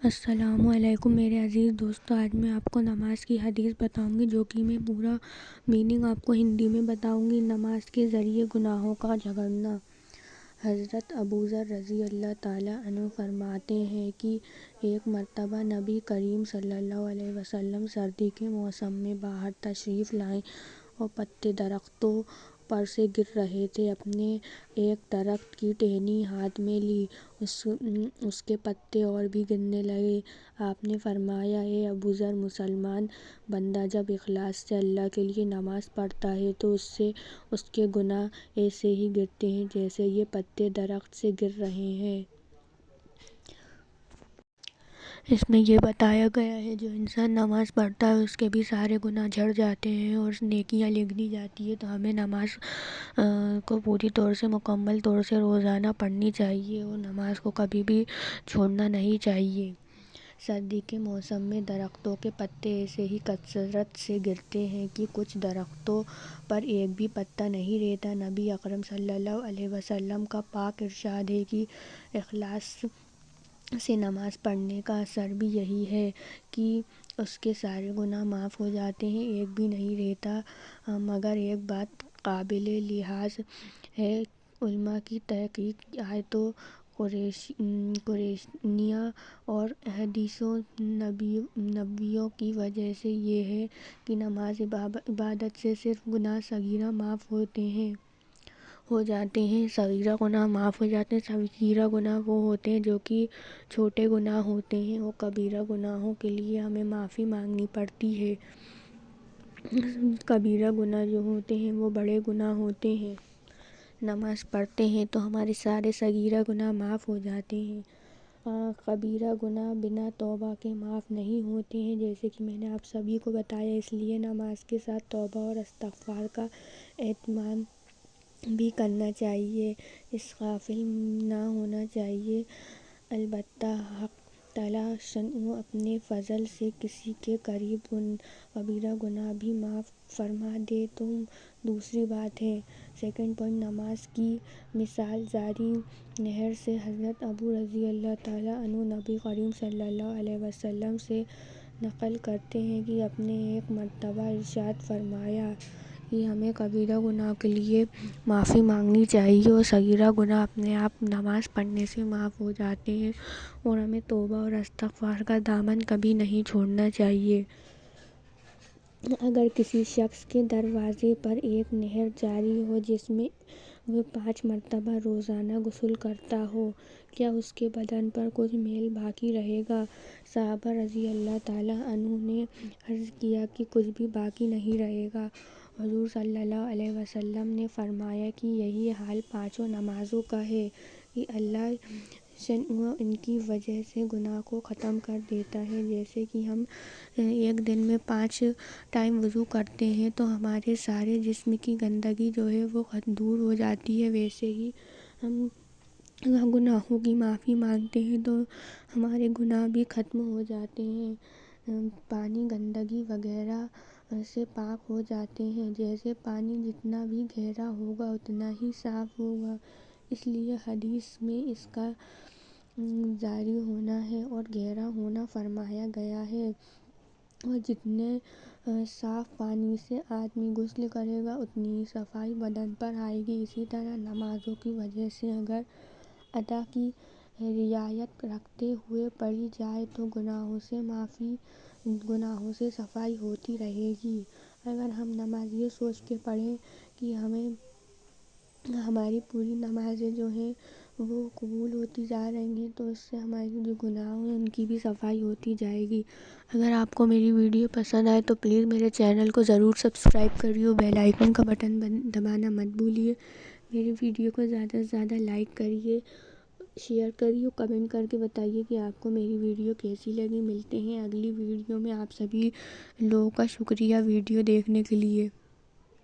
السلام علیکم میرے عزیز دوستو، آج میں آپ کو نماز کی حدیث بتاؤں گی، جو کہ میں پورا میننگ آپ کو ہندی میں بتاؤں گی۔ نماز کے ذریعے گناہوں کا جھگڑنا۔ حضرت ابوذر رضی اللہ تعالیٰ عنہ فرماتے ہیں کہ ایک مرتبہ نبی کریم صلی اللہ علیہ وسلم سردی کے موسم میں باہر تشریف لائے اور پتے درختوں پر سے گر رہے تھے۔ اپنے ایک درخت کی ٹہنی ہاتھ میں لی، اس کے پتے اور بھی گرنے لگے۔ آپ نے فرمایا، اے ابوذر، مسلمان بندہ جب اخلاص سے اللہ کے لیے نماز پڑھتا ہے تو اس کے گناہ ایسے ہی گرتے ہیں جیسے یہ پتے درخت سے گر رہے ہیں۔ اس میں یہ بتایا گیا ہے جو انسان نماز پڑھتا ہے اس کے بھی سارے گناہ جھڑ جاتے ہیں اور نیکیاں لکھ دی جاتی ہے۔ تو ہمیں نماز کو پوری طور سے، مکمل طور سے روزانہ پڑھنی چاہیے اور نماز کو کبھی بھی چھوڑنا نہیں چاہیے۔ سردی کے موسم میں درختوں کے پتے ایسے ہی کثرت سے گرتے ہیں کہ کچھ درختوں پر ایک بھی پتا نہیں رہتا۔ نبی اکرم صلی اللہ علیہ وسلم کا پاک ارشاد ہے کہ اخلاص سے نماز پڑھنے کا اثر بھی یہی ہے کہ اس کے سارے گناہ معاف ہو جاتے ہیں، ایک بھی نہیں رہتا۔ مگر ایک بات قابل لحاظ ہے، علماء کی تحقیق آیتوں قرآنیہ اور احادیث نبویہ کی وجہ سے یہ ہے کہ نماز عبادت سے صرف گناہ صغیرہ معاف ہو جاتے ہیں، صغیرہ گناہ معاف ہو جاتے ہیں۔ صغیرہ گناہ وہ ہوتے ہیں جو کہ چھوٹے گناہ ہوتے ہیں، اور کبیرہ گناہوں کے لیے ہمیں معافی مانگنی پڑتی ہے۔ کبیرہ گناہ جو ہوتے ہیں وہ بڑے گناہ ہوتے ہیں۔ نماز پڑھتے ہیں تو ہمارے سارے صغیرہ گناہ معاف ہو جاتے ہیں۔ کبیرہ گناہ بنا توبہ کے معاف نہیں ہوتے ہیں، جیسے کہ میں نے آپ سبھی کو بتایا۔ اس لیے نماز کے ساتھ توبہ اور استغفار کا اہتمام بھی کرنا چاہیے، اس غافل نہ ہونا چاہیے۔ البتہ حق تعالیٰ شأنہ اپنے فضل سے کسی کے کبیرہ گناہ بھی معاف فرما دے تو دوسری بات ہے۔ سیکنڈ پوائنٹ، نماز کی مثال جاری نہر سے۔ حضرت ابو رضی اللہ تعالیٰ عنہ نبی کریم صلی اللہ علیہ وسلم سے نقل کرتے ہیں کہ آپ نے ایک مرتبہ ارشاد فرمایا کہ ہمیں کبیرہ گناہ کے لیے معافی مانگنی چاہیے اور صغیرہ گناہ اپنے آپ نماز پڑھنے سے معاف ہو جاتے ہیں، اور ہمیں توبہ اور استغفار کا دامن کبھی نہیں چھوڑنا چاہیے۔ اگر کسی شخص کے دروازے پر ایک نہر جاری ہو جس میں وہ 5 مرتبہ روزانہ غسل کرتا ہو، کیا اس کے بدن پر کچھ میل باقی رہے گا؟ صحابہ رضی اللہ تعالیٰ عنہ نے عرض کیا کہ کچھ بھی باقی نہیں رہے گا۔ حضور صلی اللہ علیہ وسلم نے فرمایا کہ یہی حال 5 نمازوں کا ہے کہ اللہ شأنہ ان کی وجہ سے گناہ کو ختم کر دیتا ہے۔ جیسے کہ ہم ایک دن میں 5 ٹائم وضو کرتے ہیں تو ہمارے سارے جسم کی گندگی جو ہے وہ دور ہو جاتی ہے، ویسے ہی ہم گناہوں کی معافی مانگتے ہیں تو ہمارے گناہ بھی ختم ہو جاتے ہیں، پانی گندگی وغیرہ سے پاک ہو جاتے ہیں۔ جیسے پانی جتنا بھی گہرا ہوگا اتنا ہی صاف ہوگا، اس لیے حدیث میں اس کا جاری ہونا ہے اور گہرا ہونا فرمایا گیا ہے، اور جتنے صاف پانی سے آدمی غسل کرے گا اتنی ہی صفائی بدن پر آئے گی۔ اسی طرح نمازوں کی وجہ سے اگر ادا کی رعایت رکھتے ہوئے پڑھی جائے تو گناہوں سے صفائی ہوتی رہے گی۔ اگر ہم نماز یہ سوچ کے پڑھیں کہ ہماری پوری نمازیں جو ہیں وہ قبول ہوتی جا رہی ہیں تو اس سے ہماری جو گناہ ہیں ان کی بھی صفائی ہوتی جائے گی۔ اگر آپ کو میری ویڈیو پسند آئے تو پلیز میرے چینل کو ضرور سبسکرائب کریے اور بیل آئیکن کا بٹن دبانا مت بھولیے۔ میری ویڈیو کو زیادہ سے زیادہ لائک کریے، شیئر کریے اور کمنٹ کر کے بتائیے کہ آپ کو میری ویڈیو کیسی لگی۔ ملتے ہیں اگلی ویڈیو میں۔ آپ سبھی لوگوں کا شکریہ ویڈیو دیکھنے کے لیے۔